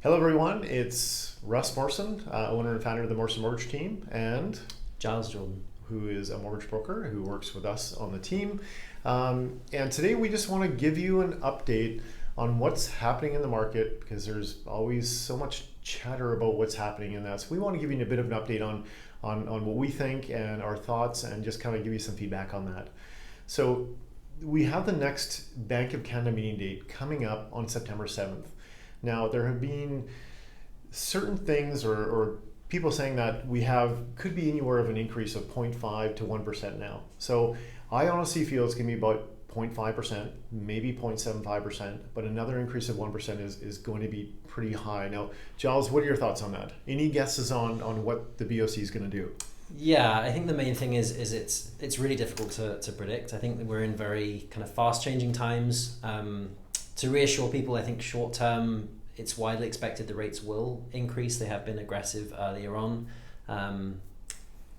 Hello, everyone. It's Russ Morrison, owner and founder of the Morrison Mortgage Team, and Giles Jordan. who is a mortgage broker who works with us on the team. And today we just want to give you an update on what's happening in the market because there's always so much chatter about what's happening in that. So we want to give you a bit of an update on what we think and our thoughts and just kind of give you some feedback on that. So we have the next Bank of Canada meeting date coming up on September 7th. Now, there have been certain things or people saying that we could be anywhere of an increase of 0.5 to 1% now. So I honestly feel it's going to be about 0.5%, maybe 0.75%, but another increase of 1% is going to be pretty high. Now, Giles, what are your thoughts on that? Any guesses on what the BOC is going to do? Yeah, I think the main thing is it's really difficult to predict. I think that we're in very kind of fast changing times. To reassure people, I think short term it's widely expected the rates will increase. They have been aggressive earlier on. And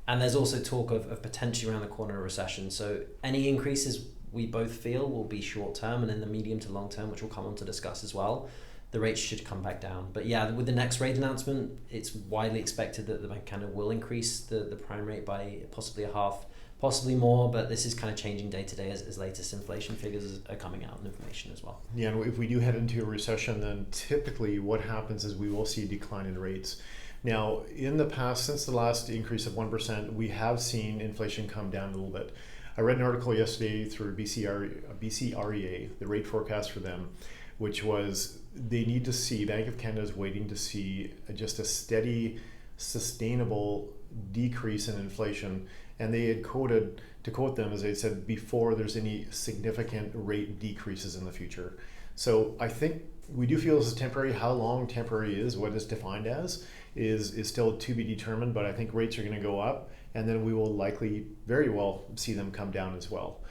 there's also talk of potentially around the corner a recession. So any increases we both feel will be short term, and in the medium to long term, which we'll come on to discuss as well, the rates should come back down. But yeah, with the next rate announcement, it's widely expected that the Bank of Canada will increase the prime rate by possibly a half, possibly more, but this is kind of changing day to day as latest inflation figures are coming out and information as well. Yeah, and if we do head into a recession, then typically what happens is we will see a decline in rates. Now, in the past, since the last increase of 1%, we have seen inflation come down a little bit. I read an article yesterday through BCREA, the rate forecast for them, which was they need to see, Bank of Canada is waiting to see just a steady, sustainable decrease in inflation. And they had quoted, to quote them, as they said, before there's any significant rate decreases in the future. So I think we do feel this is temporary. How long temporary is, what is defined as, is still to be determined, but I think rates are going to go up, and then we will likely very well see them come down as well.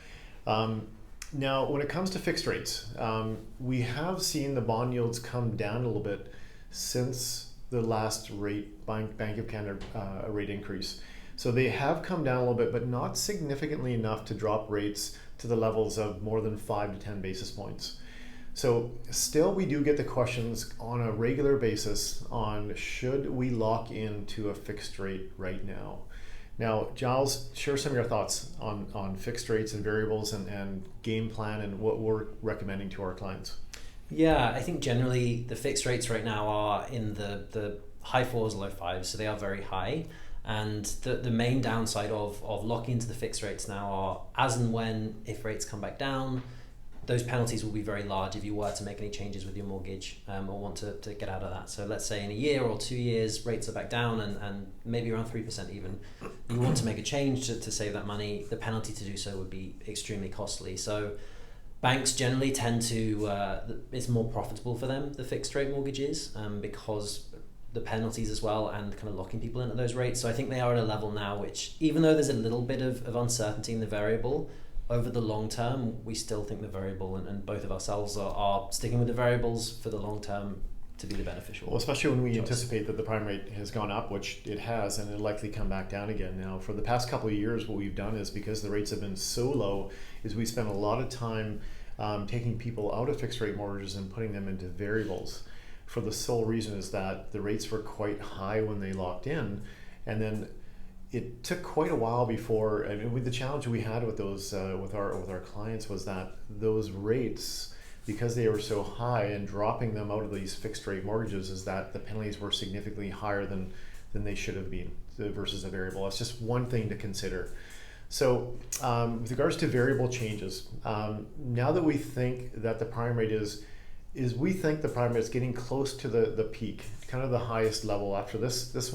Now, when it comes to fixed rates, we have seen the bond yields come down a little bit since the last Bank of Canada rate increase. So they have come down a little bit, but not significantly enough to drop rates to the levels of more than 5 to 10 basis points. So still we do get the questions on a regular basis on should we lock into a fixed rate right now? Now, Giles, share some of your thoughts on fixed rates and variables and game plan and what we're recommending to our clients. Yeah, I think generally the fixed rates right now are in the high fours, low fives, so they are very high. And the main downside of locking into the fixed rates now are as and when, if rates come back down, those penalties will be very large if you were to make any changes with your mortgage or want to get out of that. So let's say in a year or 2 years, rates are back down and maybe around 3% even. You want to make a change to save that money, the penalty to do so would be extremely costly. So banks generally tend to, it's more profitable for them, the fixed rate mortgages, because the penalties as well and kind of locking people into those rates. So I think they are at a level now which, even though there's a little bit of uncertainty in the variable, over the long term, we still think the variable, and both of ourselves are sticking with the variables for the long term to be the beneficial. Well, especially when we choice. anticipate that the prime rate has gone up, which it has, and it'll likely come back down again. Now, for the past couple of years, what we've done is because the rates have been so low, is we spent a lot of time taking people out of fixed rate mortgages and putting them into variables. For the sole reason is that the rates were quite high when they locked in, and then it took quite a while before. I mean, with the challenge we had with those with our clients was that those rates, because they were so high, and dropping them out of these fixed rate mortgages, is that the penalties were significantly higher than they should have been versus a variable. That's just one thing to consider. So with regards to variable changes, now that we think that the prime rate is we think the prime rate is getting close to the peak, kind of the highest level after this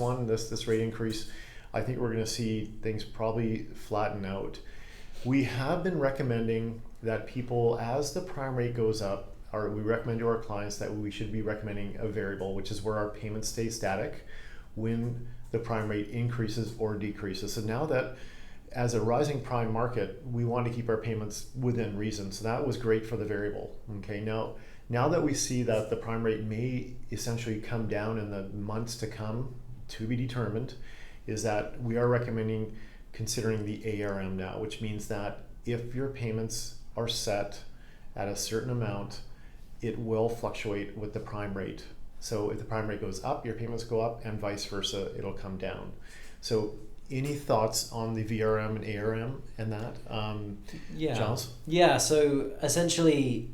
rate increase. I think we're going to see things probably flatten out. We have been recommending that people, as the prime rate goes up, or we recommend to our clients that we should be recommending a variable, which is where our payments stay static when the prime rate increases or decreases. So now that as a rising prime market, we want to keep our payments within reason. So that was great for the variable. Okay, now that we see that the prime rate may essentially come down in the months to come, to be determined, is that we are recommending considering the ARM now, which means that if your payments are set at a certain amount, it will fluctuate with the prime rate. So if the prime rate goes up, your payments go up, and vice versa, it'll come down. So any thoughts on the VRM and ARM and that, Yeah. Giles? Yeah, so essentially,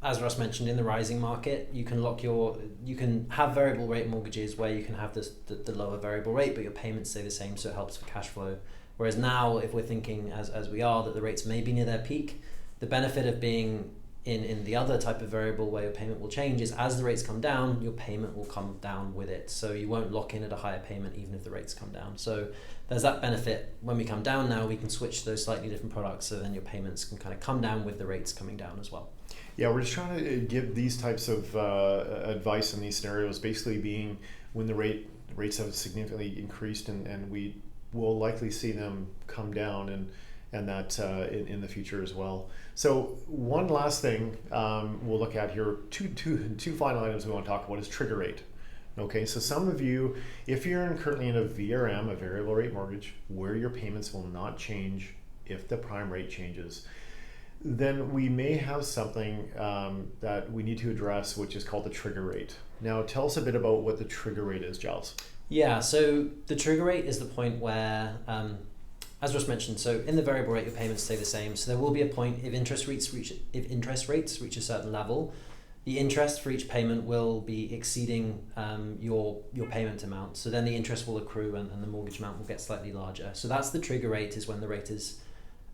as Russ mentioned, in the rising market, you can have variable rate mortgages where you can have the lower variable rate, but your payments stay the same, so it helps for cash flow. Whereas now, if we're thinking as we are that the rates may be near their peak, the benefit of being in the other type of variable where your payment will change is as the rates come down, your payment will come down with it. So you won't lock in at a higher payment even if the rates come down. So there's that benefit. When we come down now, we can switch to those slightly different products, so then your payments can kind of come down with the rates coming down as well. Yeah, we're just trying to give these types of advice in these scenarios, basically being when the rates have significantly increased, and we will likely see them come down, and that in the future as well. So one last thing we'll look at here, two final items we want to talk about is trigger rate. Okay, so some of you, if you're currently in a VRM, a variable rate mortgage, where your payments will not change if the prime rate changes, then we may have something that we need to address, which is called the trigger rate. Now, tell us a bit about what the trigger rate is, Giles. Yeah, so the trigger rate is the point where, as Ross mentioned, so in the variable rate, your payments stay the same. So there will be a point if interest rates reach a certain level, the interest for each payment will be exceeding your payment amount. So then the interest will accrue, and the mortgage amount will get slightly larger. So that's the trigger rate, is when the rate is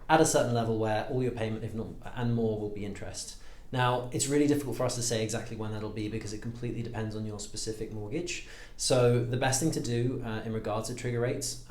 at a certain level where all your payment, if not and more, will be interest. Now, it's really difficult for us to say exactly when that'll be because it completely depends on your specific mortgage. So the best thing to do in regards to trigger rates,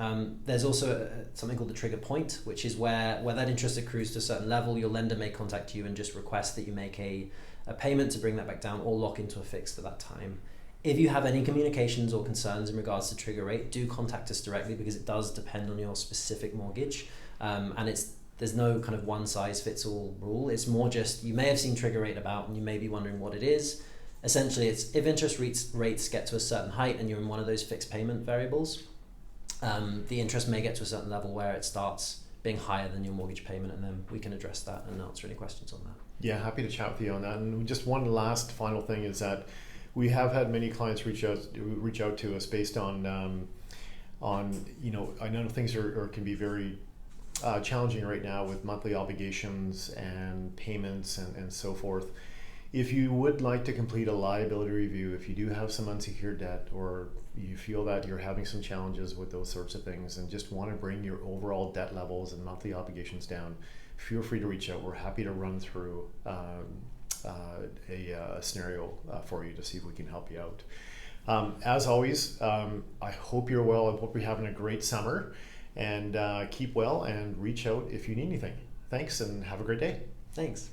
there's also something called the trigger point, which is where that interest accrues to a certain level. Your lender may contact you and just request that you make a payment to bring that back down or lock into a fixed at that time. If you have any communications or concerns in regards to trigger rate, do contact us directly because it does depend on your specific mortgage, and there's no kind of one size fits all rule. It's more just, you may have seen trigger rate about and you may be wondering what it is. Essentially, it's if interest rates get to a certain height and you're in one of those fixed payment variables, the interest may get to a certain level where it starts being higher than your mortgage payment, and then we can address that and answer any questions on that. Yeah, happy to chat with you on that. And just one last final thing is that we have had many clients reach out to us based on I know things can be very challenging right now with monthly obligations and payments and so forth. If you would like to complete a liability review, if you do have some unsecured debt, or you feel that you're having some challenges with those sorts of things and just want to bring your overall debt levels and monthly obligations down, feel free to reach out. We're happy to run through a scenario for you to see if we can help you out. As always, I hope you're well. I hope you're having a great summer, and keep well and reach out if you need anything. Thanks, and have a great day. Thanks.